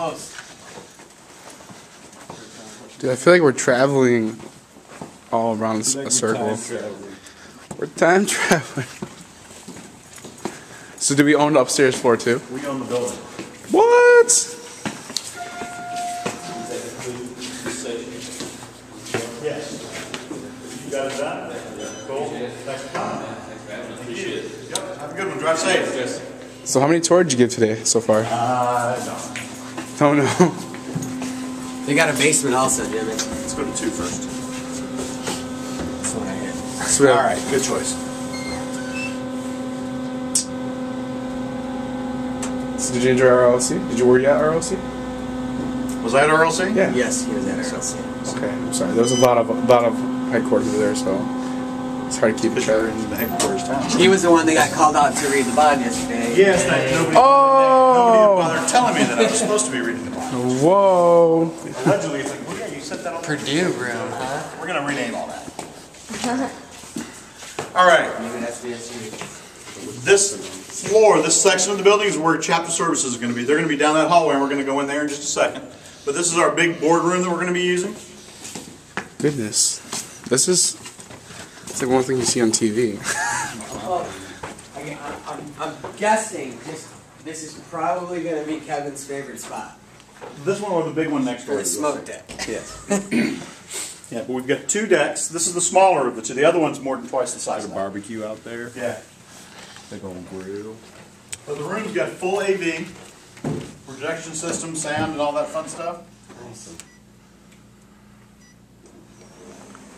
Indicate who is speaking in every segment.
Speaker 1: close.
Speaker 2: Dude, I feel like we're traveling all around a circle. We're time traveling. So do we own the upstairs floor too?
Speaker 3: We own the building.
Speaker 2: What?
Speaker 3: Yes. You got it done? Cool. Thanks for coming. Appreciate it. Yep. Have a good one. Drive safe.
Speaker 2: So how many tours did you give today so far? Don't know.
Speaker 1: They got a basement also, damn it.
Speaker 3: Let's go to 2 first.
Speaker 1: That's what I hear.
Speaker 2: So
Speaker 3: All right. Good choice.
Speaker 2: So did you enjoy RLC? Did you were you at RLC?
Speaker 3: Was I at RLC?
Speaker 2: Yeah.
Speaker 1: Yes, he was at RLC.
Speaker 2: Okay, I'm sorry. There was a lot of headquarters over there, so it's hard to keep
Speaker 3: Because
Speaker 2: track.
Speaker 3: you're in the headquarters town.
Speaker 1: He was the one that got called out to read the bond yesterday.
Speaker 3: Yes, nobody bothered telling me that I was supposed to be reading the bond.
Speaker 2: Whoa.
Speaker 3: Allegedly, it's like, well, yeah, you said that on
Speaker 1: Purdue room, huh?
Speaker 3: We're going to rename all that. All right.
Speaker 1: Maybe that's the issue.
Speaker 3: This floor, this section of the building is where chapter services is going to be. They're going to be down that hallway, and we're going to go in there in just a second. But this is our big boardroom that we're going to be using.
Speaker 2: Goodness. This is... It's like one thing you see on TV.
Speaker 1: I'm guessing this is probably going to be Kevin's favorite spot.
Speaker 3: This one or the big one next door.
Speaker 1: The smoke deck.
Speaker 3: Yes. Yeah, but we've got 2 decks. This is the smaller of the 2. The other one's more than twice the size.
Speaker 4: There's a barbecue out there.
Speaker 3: Yeah.
Speaker 4: Big old grill.
Speaker 3: But the room's got full AV, projection system, sound, and all that fun stuff.
Speaker 1: Nice.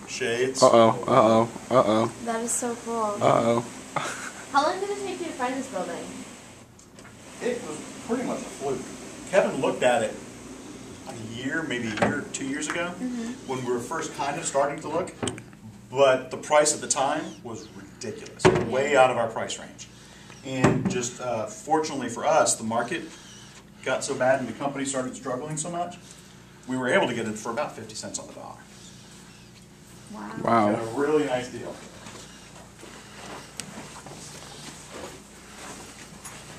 Speaker 3: Shades.
Speaker 2: Uh-oh.
Speaker 5: That is so cool. How long did it take you to find this building?
Speaker 3: It was pretty much a fluke. Kevin looked at it maybe a year, 2 years ago, when we were first kind of starting to look. But the price at the time was ridiculous, way out of our price range. And just fortunately for us, the market got so bad and the company started struggling so much, we were able to get it for about 50 cents on the dollar.
Speaker 2: Wow.
Speaker 3: Got a really nice deal.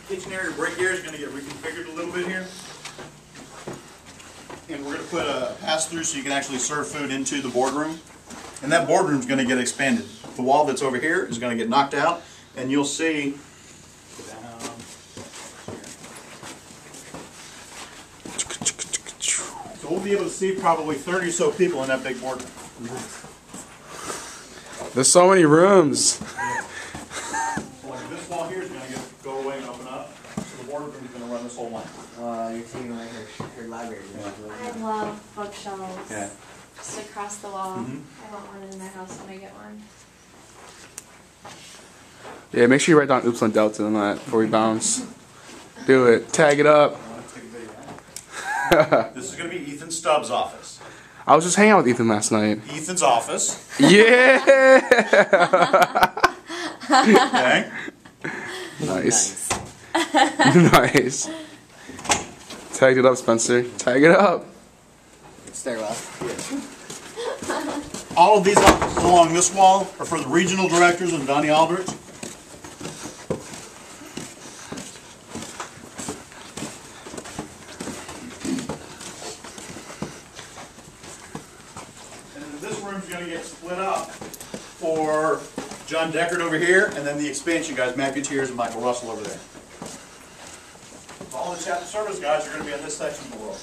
Speaker 3: Kitchen area right here is going to get reconfigured a little bit here. And we're going to put a pass-through so you can actually serve food into the boardroom. And that boardroom is going to get expanded. The wall that's over here is going to get knocked out, and you'll see so we'll be able to see probably 30 or so people in that big boardroom.
Speaker 2: There's so many rooms.
Speaker 3: So like this wall here is going to go away and open up. So the boardroom is going to run this whole length.
Speaker 1: You're taking like her library.
Speaker 5: I love bookshelves.
Speaker 3: Yeah.
Speaker 5: Just across the wall. I want one in my house when I get one.
Speaker 2: Yeah, make sure you write down Upsilon Delta on that before we bounce. Do it. Tag it up.
Speaker 3: This is going to be Ethan Stubbs' office.
Speaker 2: I was just hanging out with Ethan last night.
Speaker 3: Ethan's office.
Speaker 2: Yeah!
Speaker 3: Okay.
Speaker 2: Nice. Nice. Tag it up, Spencer. Tag it up.
Speaker 1: Stairwell.
Speaker 3: All of these offices along this wall are for the regional directors and Donnie Aldrich. And then this room's going to get split up for John Deckard over here, and then the expansion guys, Matt Gutierrez and Michael Russell over there. All the chapter service guys are going to be in this section of the world.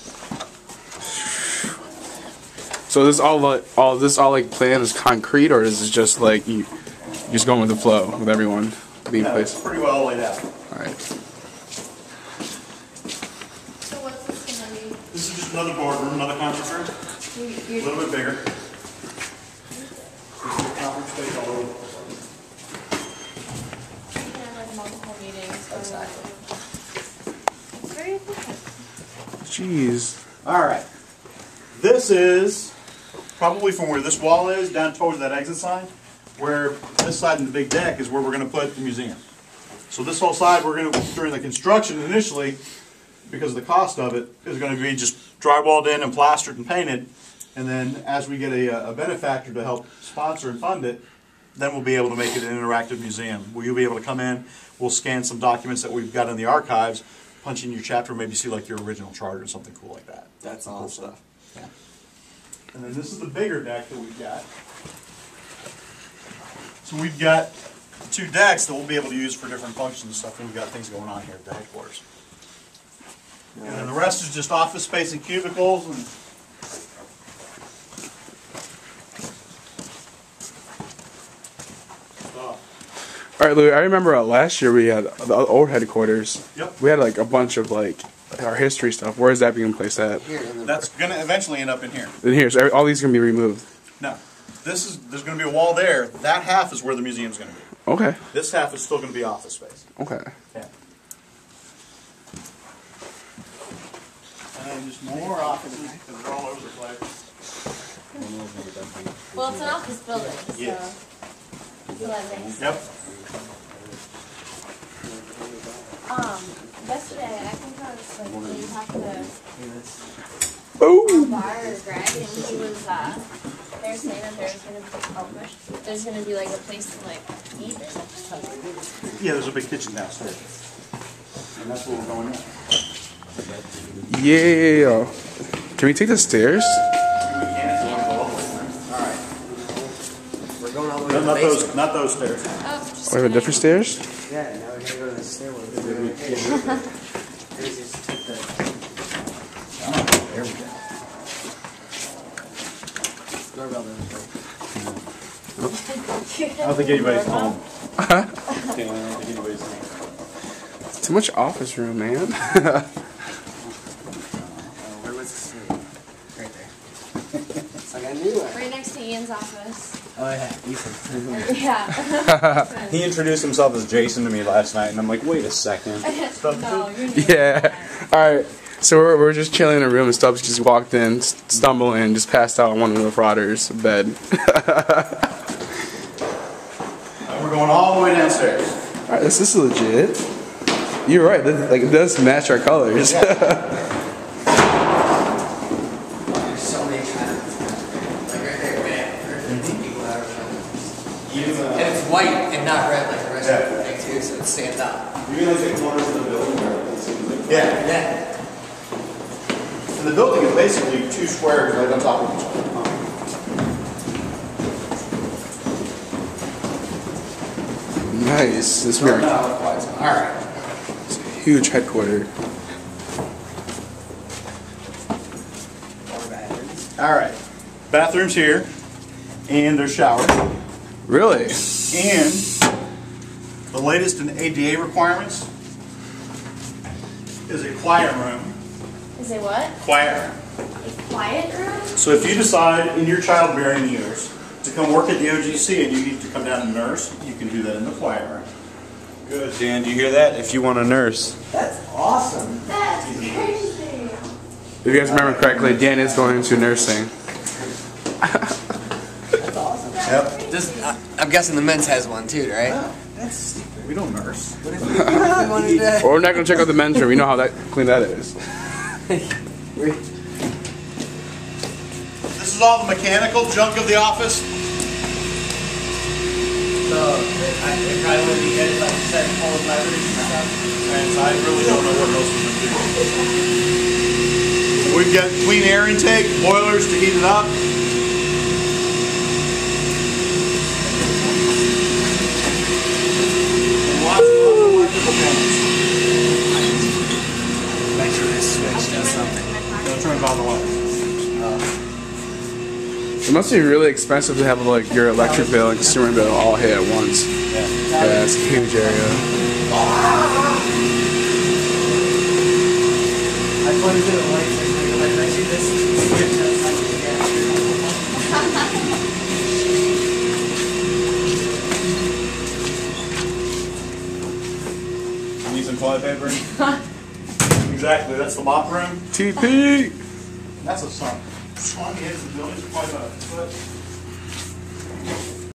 Speaker 2: So this all like planned as concrete, or is it just like you just going with the flow with everyone being
Speaker 3: No,
Speaker 2: placed?
Speaker 3: it's pretty well laid out.
Speaker 2: All right.
Speaker 5: So what's this going to be?
Speaker 3: This is just another boardroom, another conference room. A little bit bigger. Conference space all over.
Speaker 5: You can have like multiple meetings. Exactly. It's very efficient.
Speaker 2: Jeez.
Speaker 3: All right. This is probably from where this wall is down towards that exit sign, where this side in the big deck is where we're going to put the museum. So this whole side, we're going to, during the construction initially, because of the cost of it, is going to be just drywalled in and plastered and painted. And then as we get a benefactor to help sponsor and fund it, then we'll be able to make it an interactive museum where you'll be able to come in, we'll scan some documents that we've got in the archives, punch in your chapter, maybe see like your original chart or something cool like that.
Speaker 1: That's
Speaker 3: Cool
Speaker 1: awesome.
Speaker 3: stuff. Yeah. And then this is the bigger deck that we've got. So we've got 2 decks that we'll be able to use for different functions and stuff, and we've got things going on here at the headquarters. And then the rest is just office space and cubicles and
Speaker 2: All right, Louis. I remember last year we had the old headquarters.
Speaker 3: Yep.
Speaker 2: We had like a bunch of like our history stuff. Where is that being placed at?
Speaker 1: Here, and then
Speaker 3: that's gonna eventually end up in here.
Speaker 2: In here. So all these gonna be removed.
Speaker 3: No, there's gonna be a wall there. That half is where the museum's gonna be.
Speaker 2: Okay.
Speaker 3: This half is still gonna be office space.
Speaker 2: Okay.
Speaker 3: Yeah. And just more offices because they're all over the place.
Speaker 5: Well, it's an office building, so.
Speaker 3: Yes.
Speaker 5: So that makes sense.
Speaker 3: Yep.
Speaker 5: Yesterday, I think I was like, when you talked to
Speaker 2: Ooh.
Speaker 5: Bar or Greg, and he was, they were saying that there's gonna be like a place to like eat or something.
Speaker 3: Yeah, there's a big kitchen downstairs. And that's where we're going now.
Speaker 2: Yeah. Can we take the stairs?
Speaker 1: we're going all the way to the
Speaker 3: Not
Speaker 1: basement.
Speaker 3: those stairs.
Speaker 5: Oh, just
Speaker 2: We have different stairs?
Speaker 1: Yeah, now we're gonna go to the stairwell. Just took the.
Speaker 3: There we go.
Speaker 1: Doorbell doesn't work.
Speaker 3: I don't think anybody's home. I don't think anybody's home.
Speaker 2: Too much office room, man.
Speaker 1: Where was the stairwell? Right there. It's like I knew it.
Speaker 5: right next to Ian's office.
Speaker 1: Oh yeah, Ethan.
Speaker 5: Yeah.
Speaker 4: He introduced himself as Jason to me last night, and I'm like, wait a second.
Speaker 5: No, you're not.
Speaker 2: Yeah. All right. So we're just chilling in a room, and Stubbs just walked in, stumbled in, just passed out on one of the Frater's bed.
Speaker 3: We're going all the way downstairs.
Speaker 2: All right, this is legit. You're right. This, like, it does match our colors.
Speaker 1: There's so many kind of like right there, man. 15 people out of and it's white and not red like the rest of the thing too, so it stands out.
Speaker 3: You mean like the corners of the building? Yeah.
Speaker 1: Yeah.
Speaker 3: And the building is basically 2 squares right on top of each other.
Speaker 2: Nice. This weird.
Speaker 1: Alright.
Speaker 2: It's a huge headquarters.
Speaker 3: All right. Bathrooms here, and there's showers.
Speaker 2: Really?
Speaker 3: And the latest in ADA requirements is a quiet room.
Speaker 5: Is it what?
Speaker 3: Quiet room.
Speaker 5: A quiet room?
Speaker 3: So if you decide in your childbearing years to come work at the OGC and you need to come down and nurse, you can do that in the quiet room.
Speaker 4: Good, Dan. Do you hear that? If you want to nurse.
Speaker 1: That's awesome.
Speaker 5: That's crazy.
Speaker 2: If you guys remember correctly, Dan is going into nursing.
Speaker 1: That's awesome.
Speaker 3: Yep.
Speaker 1: This, I'm guessing the men's has one too, right?
Speaker 3: That's stupid. We don't nurse.
Speaker 1: What if we really wanted to?
Speaker 2: Well, we're not going to check out the men's room. You know how clean that is.
Speaker 3: This is all the mechanical junk of the office.
Speaker 1: So, it probably would be good, like you said, full of leverage and stuff.
Speaker 3: And I really don't know what else we can do. We've got clean air intake, boilers to heat it up. And lots of electrical panels.
Speaker 1: Make sure this switch does something.
Speaker 3: Don't turn on the lights.
Speaker 2: It must be really expensive to have like your electric bill and consumer bill all hit at once. Yeah, it's a huge area.
Speaker 1: I pointed to the lights and they were like, I see this switch does something again.
Speaker 3: Need some toilet paper? Exactly, that's the mop room.
Speaker 2: TP!
Speaker 3: That's a sun. On the edge of the building, it's probably about a foot.